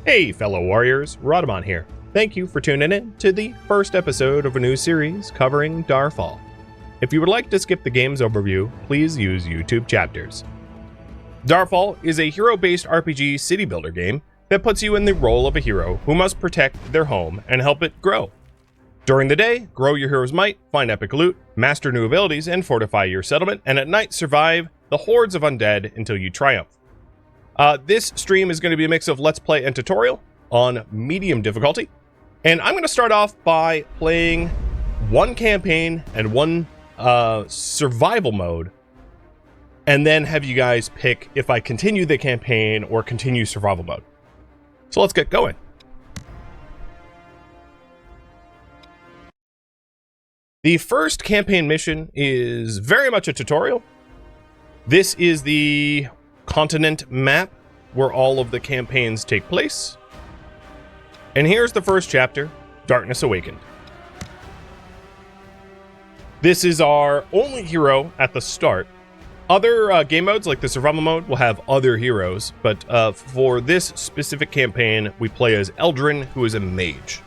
Hey fellow warriors, Rhadamant here. Thank you for tuning in to the first episode of a new series covering Darfall. If you would like to skip the game's overview, please use YouTube chapters. Darfall is a hero-based RPG city builder game that puts you in the role of a hero who must protect their home and help it grow. During the day, grow your hero's might, find epic loot, master new abilities, and fortify your settlement, and at night survive the hordes of undead until you triumph. This stream is going to be a mix of Let's Play and tutorial on medium difficulty. And I'm going to start off by playing one campaign and one survival mode. And then have you guys pick if I continue the campaign or continue survival mode. So let's get going. The first campaign mission is very much a tutorial. This is the continent map where all of the campaigns take place. And here's the first chapter, Darkness Awakened. This is our only hero at the start. Other game modes like the survival mode will have other heroes, but for this specific campaign, we play as Eldrin, who is a mage.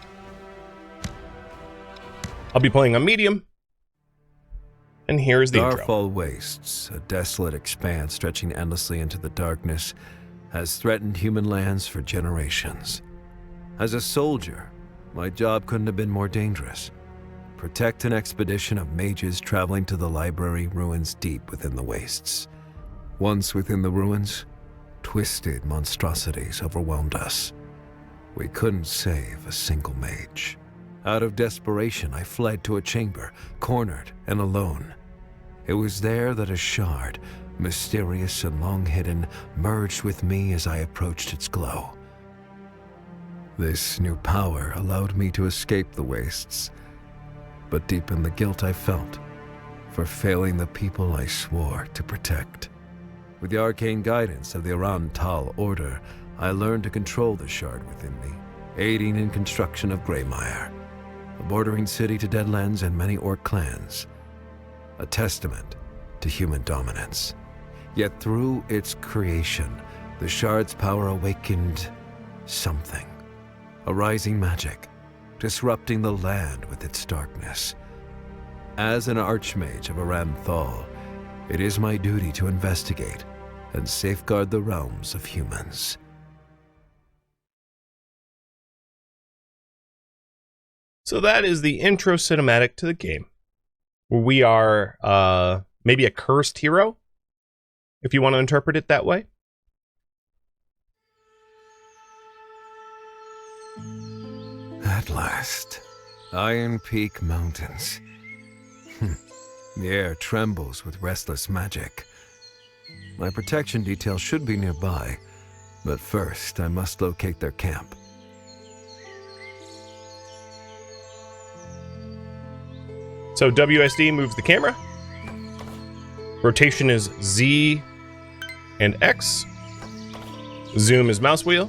I'll be playing on medium. And here's the intro. Darfall wastes, a desolate expanse stretching endlessly into the darkness, has threatened human lands for generations. As a soldier, my job couldn't have been more dangerous. Protect an expedition of mages traveling to the library ruins deep within the wastes. Once within the ruins, twisted monstrosities overwhelmed us. We couldn't save a single mage. Out of desperation, I fled to a chamber, cornered and alone. It was there that a shard, mysterious and long hidden, merged with me as I approached its glow. This new power allowed me to escape the wastes, but deepened the guilt I felt for failing the people I swore to protect. With the arcane guidance of the Rhadamant order, I learned to control the shard within me, aiding in construction of Greymire, a bordering city to Deadlands and many orc clans, a testament to human dominance. Yet through its creation, the shard's power awakened something, a rising magic, disrupting the land with its darkness. As an archmage of Rhadamant, it is my duty to investigate and safeguard the realms of humans. So that is the intro cinematic to the game, where we are maybe a cursed hero, if you want to interpret it that way. At last, Iron Peak Mountains. The air trembles with restless magic. My protection detail should be nearby, but first I must locate their camp. So WSD moves the camera. Rotation is Z and X. Zoom is mouse wheel.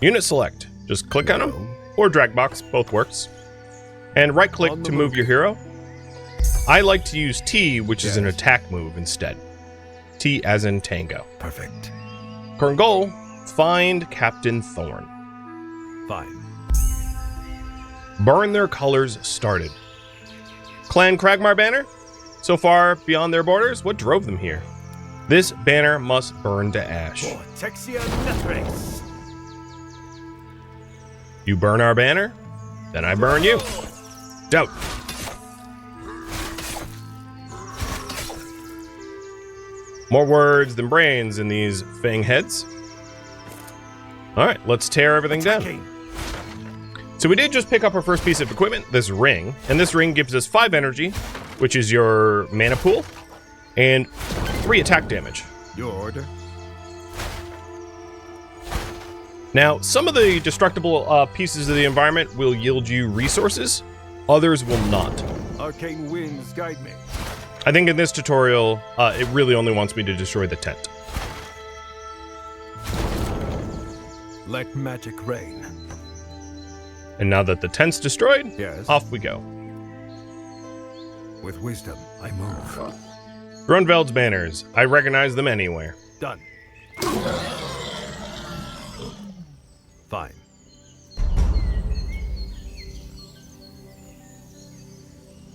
Unit select. Just click on them. Or drag box, both works. And right click to move your hero. I like to use T, which is an attack move instead. T as in Tango. Perfect. Current goal, find Captain Thorn. Fine. Burn their colors started. Clan Kragmar banner? So far beyond their borders, what drove them here? This banner must burn to ash. You burn our banner, then I burn you. Doubt. More words than brains in these fang heads. Alright, let's tear everything down. So we did just pick up our first piece of equipment, this ring, and this ring gives us 5 energy, which is your mana pool, and 3 attack damage. Your order? Now, some of the destructible pieces of the environment will yield you resources, others will not. Arcane winds guide me. I think in this tutorial, it really only wants me to destroy the tent. Let magic rain. And now that the tent's destroyed, Yes. off we go. With wisdom, I move. Grunveld's banners. I recognize them anywhere. Done. Fine.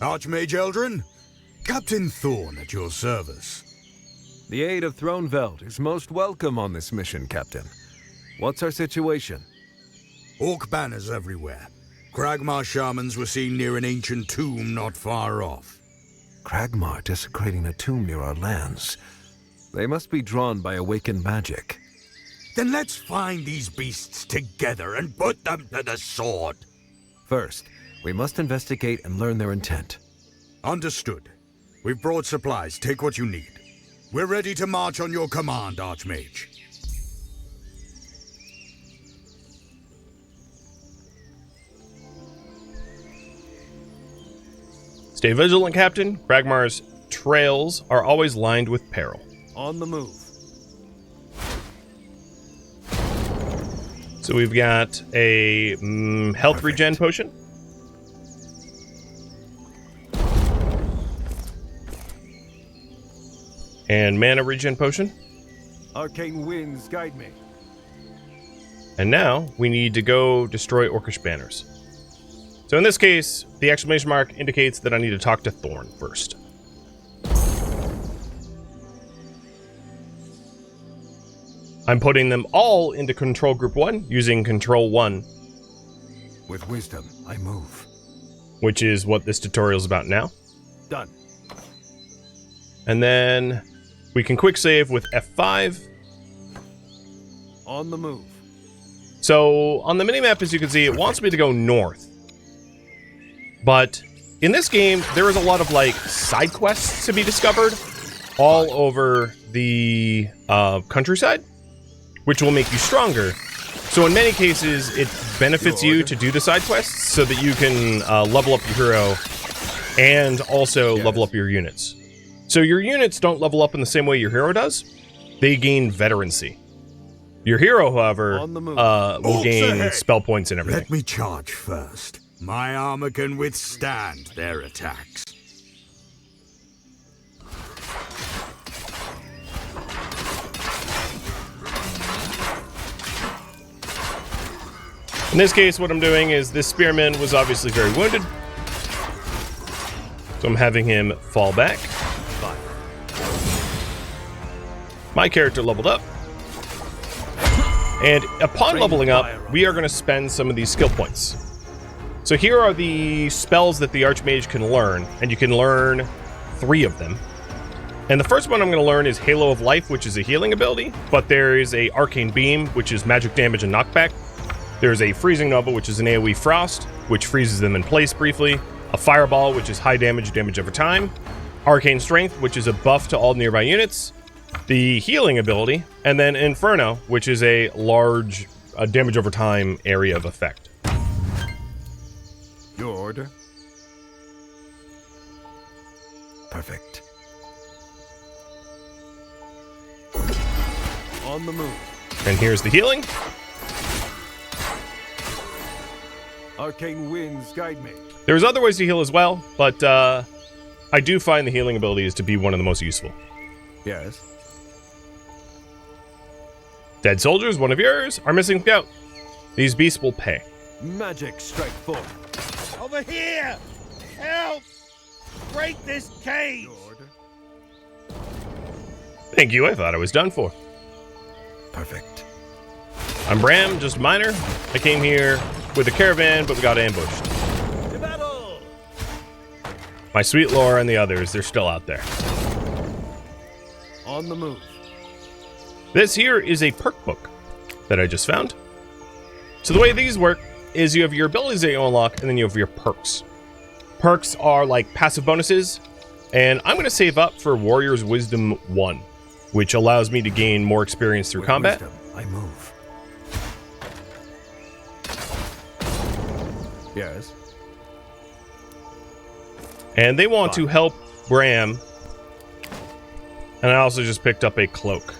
Archmage Eldrin, Captain Thorn at your service. The aid of Throneveld is most welcome on this mission, Captain. What's our situation? Orc banners everywhere. Kragmar shamans were seen near an ancient tomb not far off. Kragmar desecrating a tomb near our lands. They must be drawn by awakened magic. Then let's find these beasts together and put them to the sword. First, we must investigate and learn their intent. Understood. We've brought supplies. Take what you need. We're ready to march on your command, Archmage. Stay vigilant, Captain. Kragmar's trails are always lined with peril. On the move. So we've got a health regen potion. And mana regen potion. Arcane winds guide me. And now we need to go destroy Orcish banners. So in this case, the exclamation mark indicates that I need to talk to Thorn first. I'm putting them all into Control Group 1 using Control 1. With wisdom, I move. Which is what this tutorial is about now. Done. And then we can quick save with F5. On the move. So on the minimap, as you can see, it wants me to go north. But in this game, there is a lot of like side quests to be discovered all over the countryside, which will make you stronger. So in many cases, it benefits you to do the side quests so that you can level up your hero and also level up your units. So your units don't level up in the same way your hero does. They gain veterancy. Your hero, however, will gain spell points and everything. Let me charge first. My armor can withstand their attacks. In this case, what I'm doing is this spearman was obviously very wounded. So I'm having him fall back. My character leveled up. And upon leveling up, we are going to spend some of these skill points. So here are the spells that the Archmage can learn, and you can learn 3 of them. And the first one I'm going to learn is Halo of Life, which is a healing ability, but there is a Arcane Beam, which is magic damage and knockback. There's a Freezing Nova, which is an AoE Frost, which freezes them in place briefly. A Fireball, which is high damage over time. Arcane Strength, which is a buff to all nearby units. The healing ability, and then Inferno, which is a large damage over time area of effect. Your order? Perfect. On the move. And here's the healing. Arcane winds guide me. There's other ways to heal as well, but I do find the healing abilities to be one of the most useful. Yes. Dead soldiers, one of yours. Our missing scout. These beasts will pay. Magic strike forth. Over here! Help! Break this cage! Your order? Thank you, I thought I was done for. Perfect. I'm Bram, just a miner. I came here with a caravan, but we got ambushed. To battle! My sweet Laura and the others, they're still out there. On the move. This here is a perk book that I just found. So the way these work is you have your abilities that you unlock, and then you have your perks. Perks are like passive bonuses, and I'm going to save up for Warrior's Wisdom 1, which allows me to gain more experience through combat. Wisdom, I move. Yes. And they want to help Bram. And I also just picked up a cloak.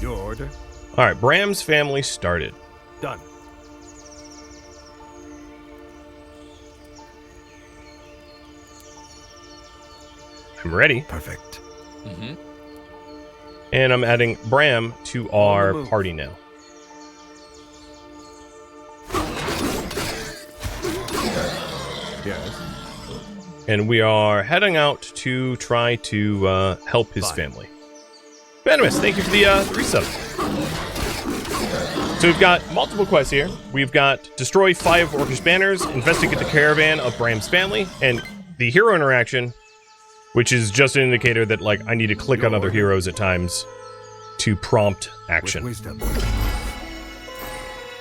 Your order? All right, Bram's family started. Done. I'm ready. Perfect. And I'm adding Bram to our party now. Yes. And we are heading out to try to help his family. Venomous, thank you for the resub. So we've got multiple quests here. We've got destroy 5 orcish banners, investigate the caravan of Bram's family, and the hero interaction, which is just an indicator that, like, I need to click on other heroes at times to prompt action.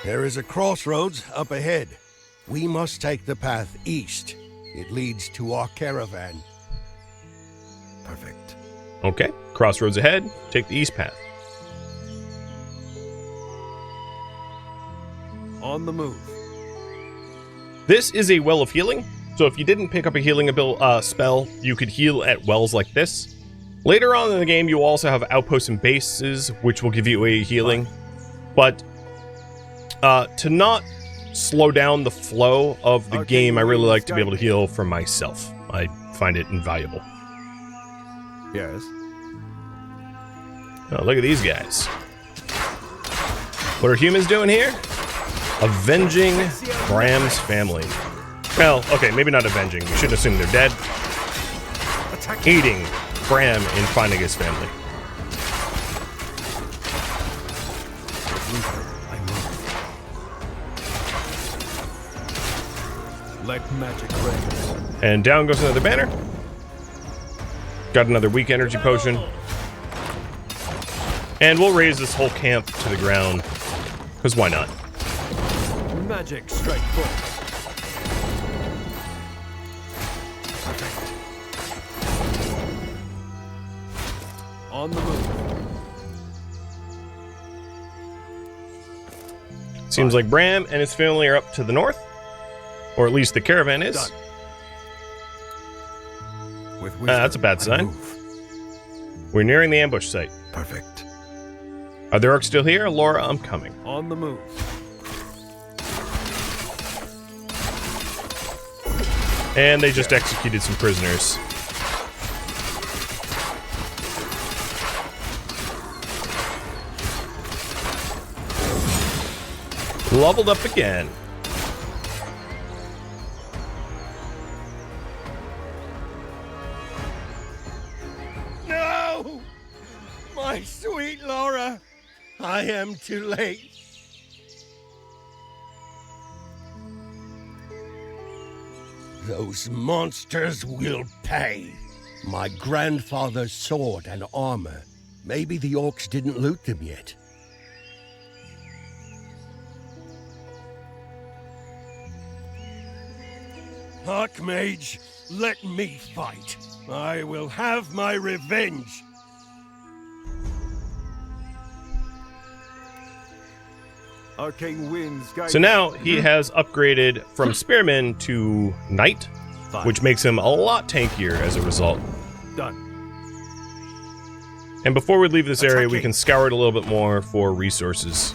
There is a crossroads up ahead. We must take the path east. It leads to our caravan. Perfect. Okay, crossroads ahead, take the east path. On the move. This is a well of healing, so if you didn't pick up a healing spell, you could heal at wells like this. Later on in the game, you also have outposts and bases, which will give you a healing. But to not slow down the flow of the game, I really like to be able to heal for myself. I find it invaluable. Yes. Oh, look at these guys. What are humans doing here? Avenging Bram's family. Well, okay, maybe not avenging. We shouldn't assume they're dead. Aiding Bram in finding his family. Let magic rain. And down goes another banner. Got another weak energy potion. And we'll raise this whole camp to the ground. Because why not? Magic strike forth. On the move. Seems like Bram and his family are up to the north. Or at least the caravan is. Done. With That's a bad sign. Move. We're nearing the ambush site. Perfect. Are the orcs still here? Laura, I'm coming. On the move. And they just executed some prisoners. Leveled up again. No! My sweet Laura! I am too late. Those monsters will pay. My grandfather's sword and armor. Maybe the orcs didn't loot them yet. Archmage, let me fight. I will have my revenge. Arcane winds guide. So now he has upgraded from Spearman to Knight, which makes him a lot tankier as a result. Done. And before we leave this area, we can scour it a little bit more for resources.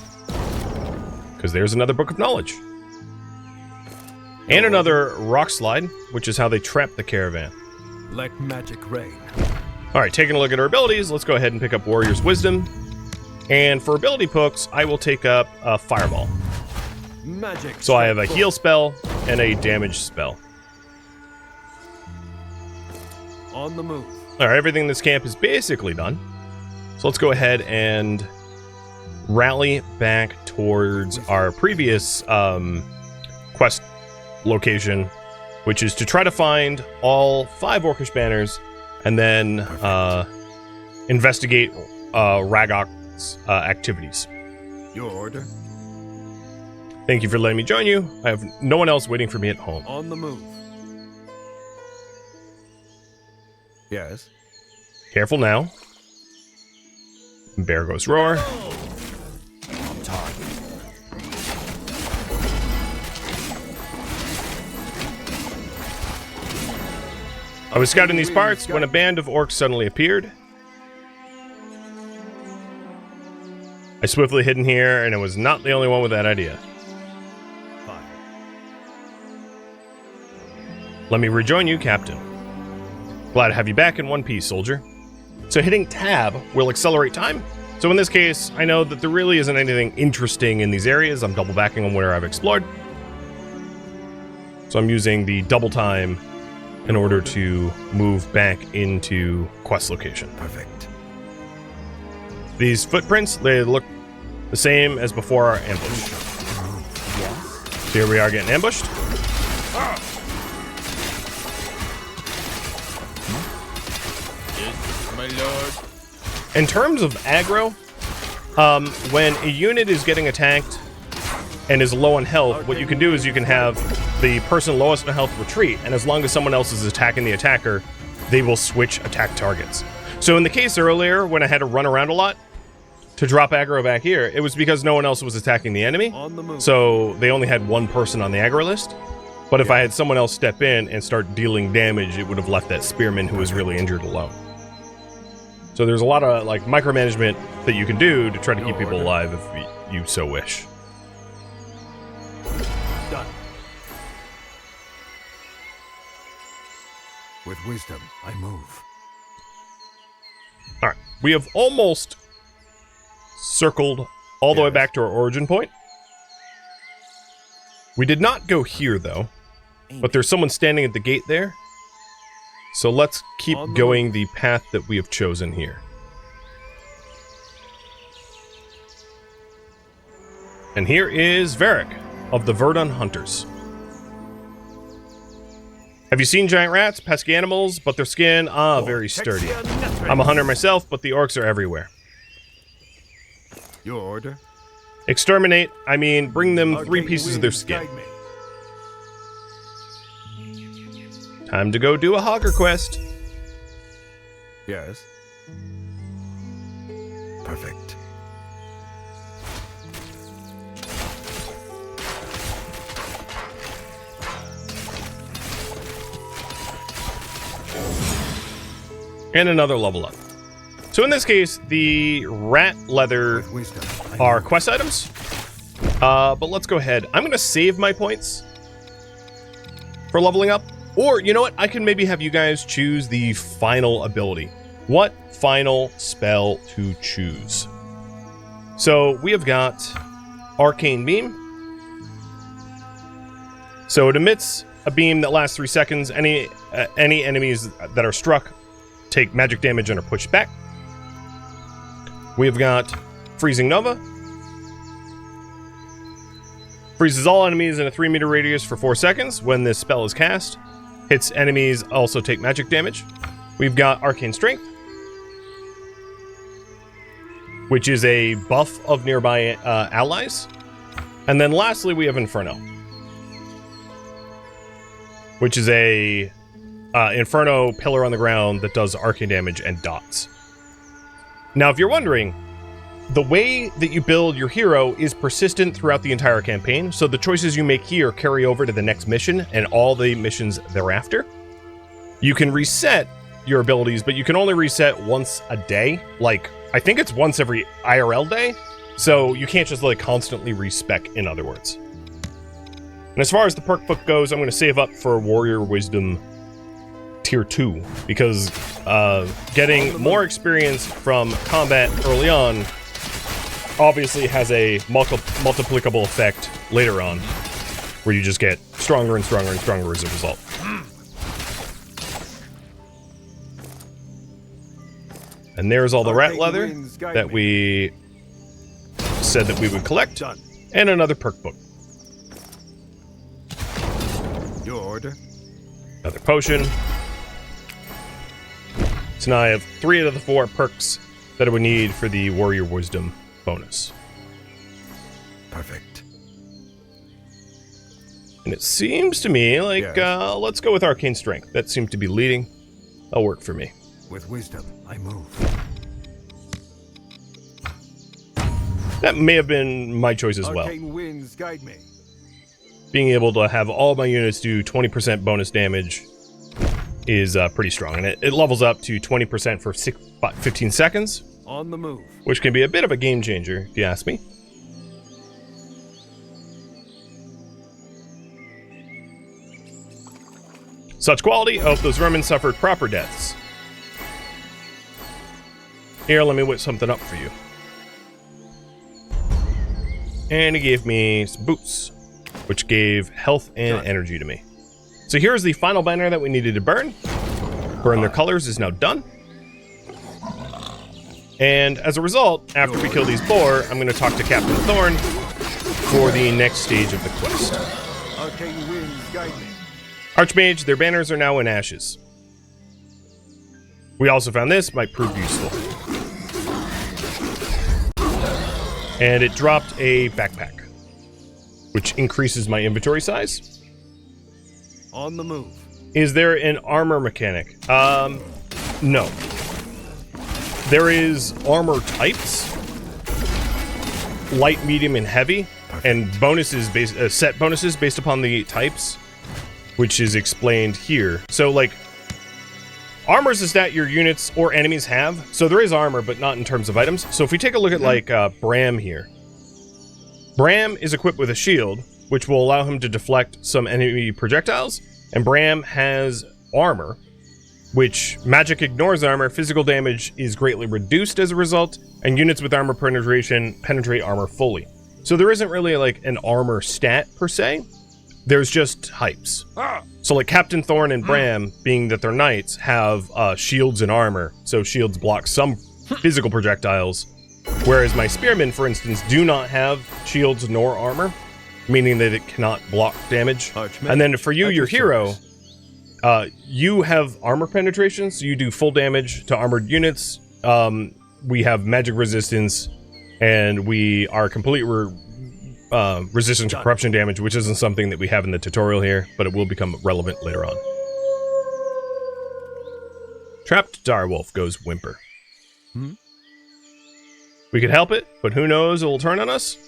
Because there's another Book of Knowledge. And another rock slide, which is how they trap the caravan. Let magic rain. Alright, taking a look at our abilities, let's go ahead and pick up Warrior's Wisdom. And for ability pooks, I will take up Fireball. Magic. So I have a heal spell and a damage spell. On the move. Alright, everything in this camp is basically done. So let's go ahead and rally back towards our previous quest location, which is to try to find all 5 orcish banners and then investigate Ragok's activities. Your order. Thank you for letting me join you. I have no one else waiting for me at home. On the move. Yes. Careful now. Bear goes roar. I was scouting these parts when a band of orcs suddenly appeared. I swiftly hid in here, and I was not the only one with that idea. Fire. Let me rejoin you, Captain. Glad to have you back in one piece, soldier. So hitting tab will accelerate time. So in this case, I know that there really isn't anything interesting in these areas. I'm double backing on where I've explored. So I'm using the double time in order to move back into quest location. Perfect. These footprints, they look the same as before our ambush. So here we are getting ambushed. Yes, my lord. In terms of aggro, when a unit is getting attacked and is low on health, what you can do is you can have the person lowest on health retreat, and as long as someone else is attacking the attacker, they will switch attack targets. So in the case earlier, when I had to run around a lot to drop aggro back here, it was because no one else was attacking the enemy, so they only had one person on the aggro list. But if I had someone else step in and start dealing damage, it would have left that spearman who was really injured alone. So there's a lot of like micromanagement that you can do to try to keep people alive if you so wish. Done. With wisdom, I move. All right, we have almost circled all the way back to our origin point. We did not go here though, but there's someone standing at the gate there. So let's keep going the path that we have chosen here. And here is Varric of the Verdun Hunters. Have you seen giant rats? Pesky animals, but their skin, very sturdy. I'm a hunter myself, but the orcs are everywhere. Your order? Exterminate, I mean, bring them 3 pieces of their skin. Time to go do a hogger quest. Yes. Perfect. And another level up. So in this case, the rat leather are quest items. But let's go ahead. I'm going to save my points for leveling up. Or, you know what? I can maybe have you guys choose the final ability. What final spell to choose? So we have got Arcane Beam. So it emits a beam that lasts 3 seconds. Any enemies that are struck take magic damage and are pushed back. We have got Freezing Nova. Freezes all enemies in a 3-meter radius for 4 seconds when this spell is cast. Hits enemies also take magic damage. We've got Arcane Strength, which is a buff of nearby allies. And then lastly, we have Inferno, which is a Inferno pillar on the ground that does arcane damage and dots. Now, if you're wondering, the way that you build your hero is persistent throughout the entire campaign, so the choices you make here carry over to the next mission and all the missions thereafter. You can reset your abilities, but you can only reset once a day. Like, I think it's once every IRL day, so you can't just like constantly respec, in other words. And as far as the perk book goes, I'm going to save up for Warrior Wisdom Tier 2, because getting more experience from combat early on obviously has a multiplicable effect later on, where you just get stronger and stronger and stronger as a result. And there's all the rat leather that we said that we would collect, and another perk book. Your order? Another potion. So now I have 3 out of the 4 perks that I would need for the Warrior Wisdom bonus. Perfect. And it seems to me like, let's go with Arcane Strength. That seemed to be leading. That'll work for me. With wisdom, I move. That may have been my choice as well. Arcane winds guide me. Being able to have all my units do 20% bonus damage is pretty strong. And it levels up to 20% for 15 seconds. On the move. Which can be a bit of a game changer, if you ask me. Such quality. Oh, those vermin suffered proper deaths. Here, let me whip something up for you. And he gave me some boots, which gave health and energy to me. So here's the final banner that we needed to burn. Burn their colors is now done. And as a result, after we kill these boar, I'm going to talk to Captain Thorn for the next stage of the quest. Arcane winds guide me. Archmage, their banners are now in ashes. We also found this, might prove useful. And it dropped a backpack, which increases my inventory size. On the move. Is there an armor mechanic? No. There is armor types, light, medium, and heavy, and bonuses set bonuses based upon the types, which is explained here. So, like, armor is a stat your units or enemies have. So there is armor, but not in terms of items. So if we take a look at, like, Bram here. Bram is equipped with a shield, which will allow him to deflect some enemy projectiles. And Bram has armor, which magic ignores armor, physical damage is greatly reduced as a result, and units with armor penetration penetrate armor fully. So there isn't really like an armor stat per se, there's just types. So like Captain Thorn and Bram, being that they're knights, have shields and armor, so shields block some physical projectiles, whereas my spearmen, for instance, do not have shields nor armor, meaning that it cannot block damage. And then for you, your hero, you have armor penetration, so you do full damage to armored units. We have magic resistance, and we are completely resistant to corruption damage, which isn't something that we have in the tutorial here, but it will become relevant later on. Trapped direwolf goes whimper. We could help it, but who knows, it will turn on us.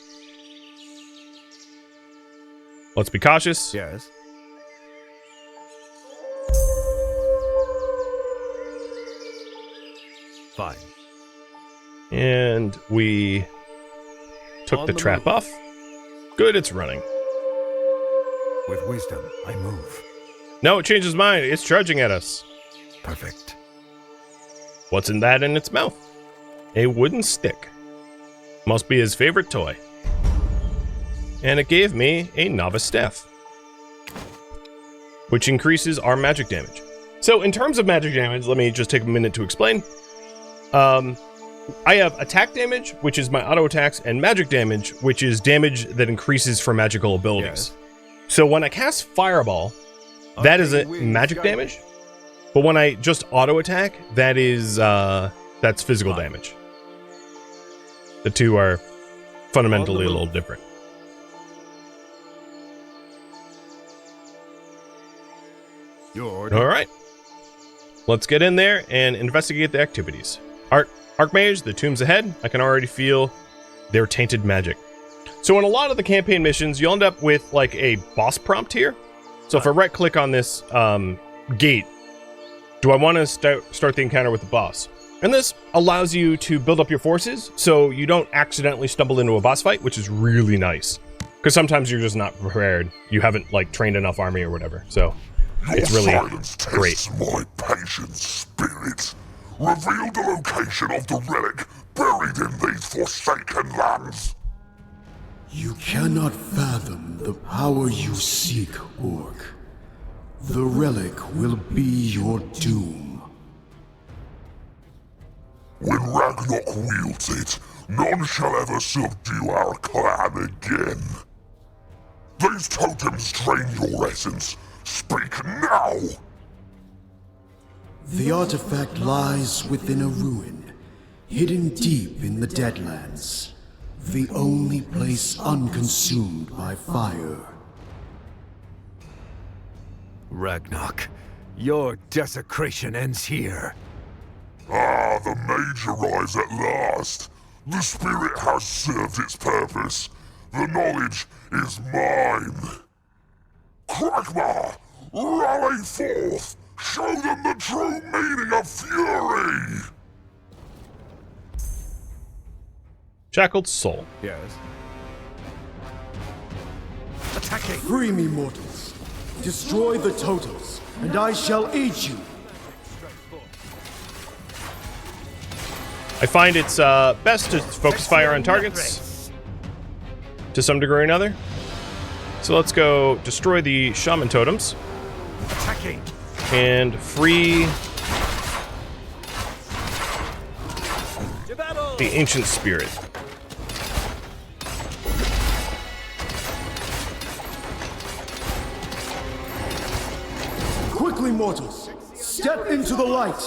Let's be cautious. Yes. Fine. And we took the trap off. Good, it's running. With wisdom, I move. No, it changed its mind. It's charging at us. Perfect. What's in that in its mouth? A wooden stick. Must be his favorite toy. And it gave me a novice staff, which increases our magic damage. So in terms of magic damage, let me just take a minute to explain. I have attack damage, which is my auto attacks, and magic damage, which is damage that increases for magical abilities. So when I cast Fireball, that is a magic damage, but when I just auto attack, that is that's physical damage. The two are fundamentally a little different. All right, let's get in there and investigate the activities. Archmage, the tomb's ahead. I can already feel their tainted magic. So in a lot of the campaign missions, you'll end up with like a boss prompt here. So if I right click on this gate, do I want to start the encounter with the boss? And this allows you to build up your forces so you don't accidentally stumble into a boss fight, which is really nice. Because sometimes you're just not prepared. You haven't like trained enough army or whatever. So it's really great. My patient spirit. Reveal the location of the relic buried in these forsaken lands. You cannot fathom the power you seek, Orc. The relic will be your doom. When Ragnarok wields it, none shall ever subdue our clan again. These totems drain your essence. Speak now! The artifact lies within a ruin, hidden deep in the Deadlands. The only place unconsumed by fire. Ragnarok, your desecration ends here. Ah, the mage arrives at last. The spirit has served its purpose. The knowledge is mine. Kragma, rally forth! Show them the true meaning of fury! Shackled Soul. Yes. Attacking! Free me, mortals. Destroy the totals, and I shall aid you. I find it's best to focus fire on targets to some degree or another. So let's go destroy the shaman totems. Attacking. and free the ancient spirit. Quickly, mortals! Step into the light!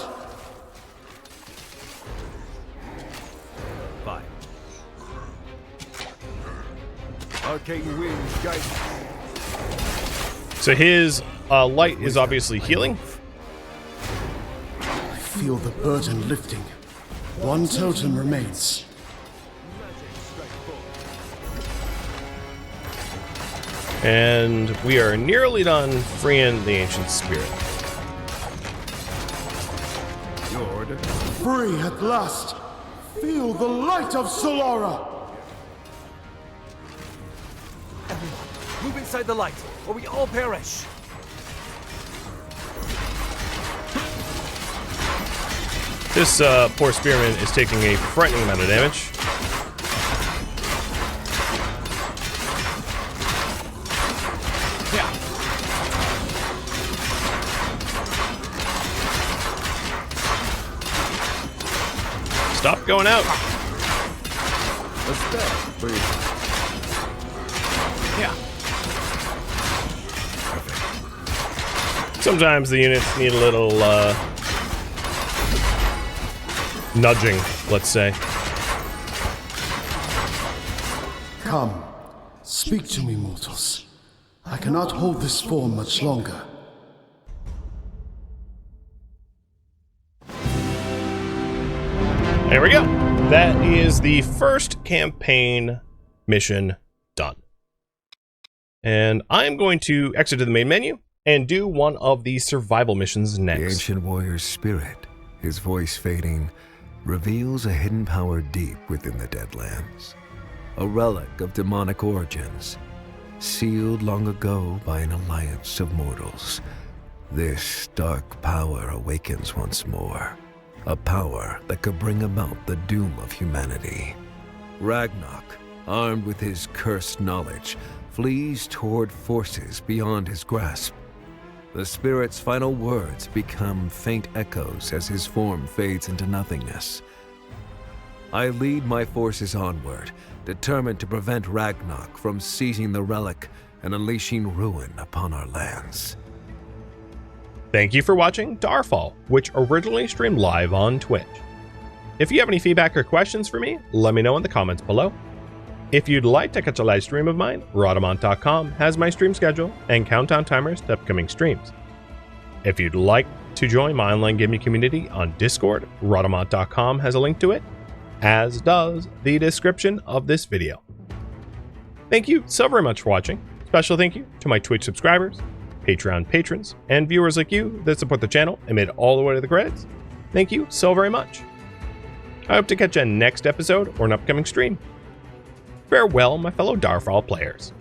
Fine. Arcane winds guide me. So his light is obviously healing. I feel the burden lifting. One totem remains. And we are nearly done freeing the ancient spirit. Your order. Free at last! Feel the light of Solara! Move inside the light, or we all perish. This poor spearman is taking a frightening amount of damage. Stop going out. A spell, please. Yeah. Sometimes the units need a little nudging, let's say. Come, speak to me, mortals. I cannot hold this form much longer. There we go. That is the first campaign mission done. And I'm going to exit to the main menu and do one of the survival missions next. The ancient warrior's spirit, his voice fading, reveals a hidden power deep within the Deadlands. A relic of demonic origins, sealed long ago by an alliance of mortals. This dark power awakens once more. A power that could bring about the doom of humanity. Ragnarok, armed with his cursed knowledge, flees toward forces beyond his grasp. The spirit's final words become faint echoes as his form fades into nothingness. I lead my forces onward, determined to prevent Ragnarok from seizing the relic and unleashing ruin upon our lands. Thank you for watching Darfall, which originally streamed live on Twitch. If you have any feedback or questions for me, let me know in the comments below. If you'd like to catch a live stream of mine, Rhadamant.com has my stream schedule and countdown timers to upcoming streams. If you'd like to join my online gaming community on Discord, Rhadamant.com has a link to it, as does the description of this video. Thank you so very much for watching. Special thank you to my Twitch subscribers, Patreon patrons, and viewers like you that support the channel and made it all the way to the credits. Thank you so very much. I hope to catch you next episode or an upcoming stream. Farewell, my fellow Darfall players.